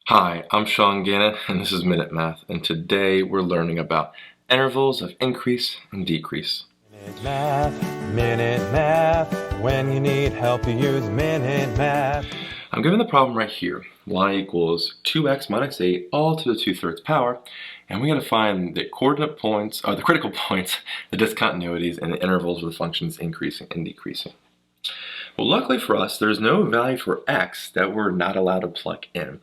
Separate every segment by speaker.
Speaker 1: Hi, I'm Sean Gannon, and this is Minute Math, and today we're learning about intervals of increase and decrease.
Speaker 2: Minute Math, when you need help you use Minute Math.
Speaker 1: I'm given the problem right here, y equals 2x minus 8 all to the 2/3 power, and we got to find the coordinate points, or the critical points, the discontinuities, and the intervals of the functions increasing and decreasing. Well, luckily for us, there's no value for x that we're not allowed to plug in.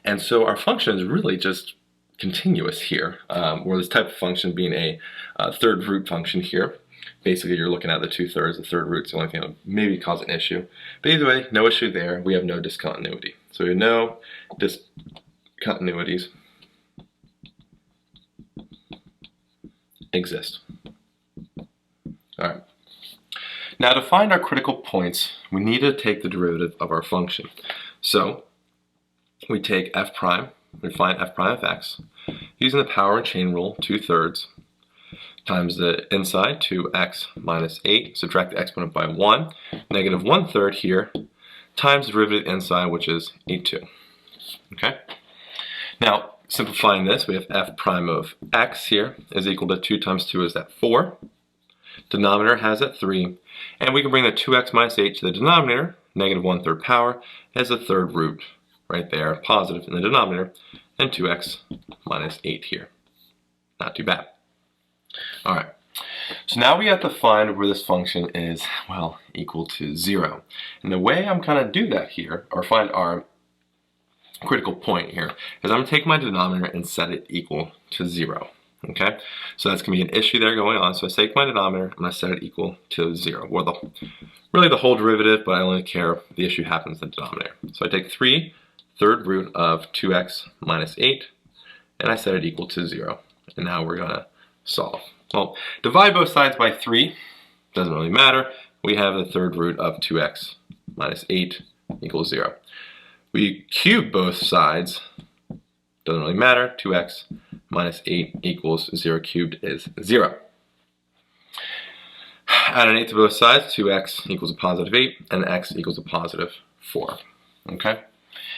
Speaker 1: And so our function is really just continuous here, or this type of function being a third root function here. Basically, you're looking at the 2/3, the third root's the only thing that would maybe cause an issue. But either way, no issue there. We have no discontinuity. So we have no discontinuities exist. All right. Now to find our critical points, we need to take the derivative of our function. So we take f prime, we find f prime of x, using the power and chain rule, 2/3, times the inside, 2x minus 8, subtract the exponent by 1, negative 1/3 here, times the derivative inside, which is 8/2. Okay? Now, simplifying this, we have f prime of x here is equal to 2 times 2 is that 4. Denominator has that 3, and we can bring the 2x minus 8 to the denominator, negative 1/3 power, as the third root right there, positive in the denominator, and 2x minus 8 here. Not too bad. All right, so now we have to find where this function is, well, equal to 0. And the way I'm going to do that here, or find our critical point here, is I'm going to take my denominator and set it equal to 0. Okay, so that's going to be an issue there going on. So I take my denominator, I'm going to set it equal to 0. Well, really the whole derivative, but I only care if the issue happens in the denominator. So I take 3 third root of 2x minus 8, and I set it equal to 0. And now we're going to solve. Well, divide both sides by 3, doesn't really matter. We have the third root of 2x minus 8 equals 0. We cube both sides, doesn't really matter. 2x minus 8 equals 0 cubed is 0. Add an 8 to both sides, 2x equals a positive 8, and x equals a positive 4. Okay?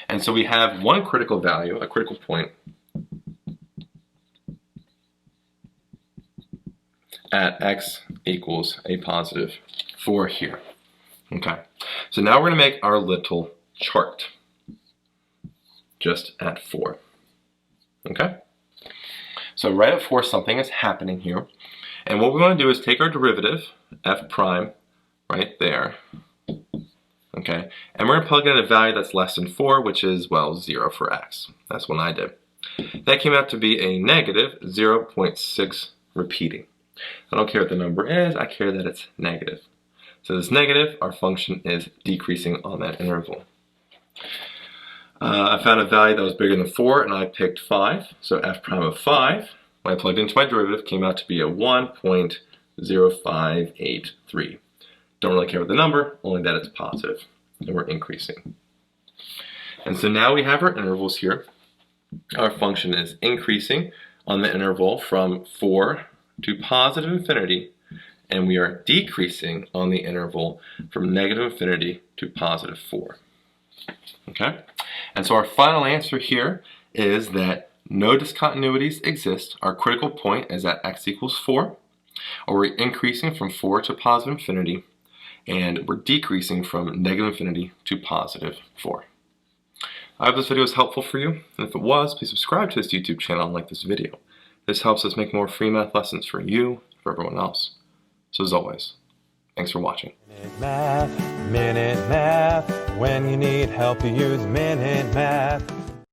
Speaker 1: And so we have one critical value, a critical point, at x equals a positive 4 here. Okay? So now we're going to make our little chart just at 4. Okay? So right at 4, something is happening here. And what we want to do is take our derivative, f prime, right there. Okay? And we're going to plug in a value that's less than 4, which is, well, 0 for x. That's what I did. That came out to be a negative 0.6 repeating. I don't care what the number is, I care that it's negative. So it's negative, our function is decreasing on that interval. I found a value that was bigger than 4, and I picked 5. So f prime of 5, when I plugged into my derivative, came out to be a 1.0583. Don't really care what the number, only that it's positive, and we're increasing. And so now we have our intervals here. Our function is increasing on the interval from 4 to positive infinity, and we are decreasing on the interval from negative infinity to positive 4. Okay? And so our final answer here is that no discontinuities exist. Our critical point is at x equals 4, or we're increasing from 4 to positive infinity, and we're decreasing from negative infinity to positive 4. I hope this video was helpful for you, and if it was, please subscribe to this YouTube channel and like this video. This helps us make more free math lessons for you, for everyone else. So as always, thanks for watching.
Speaker 2: Minute Math, when you need help you use Minute Math.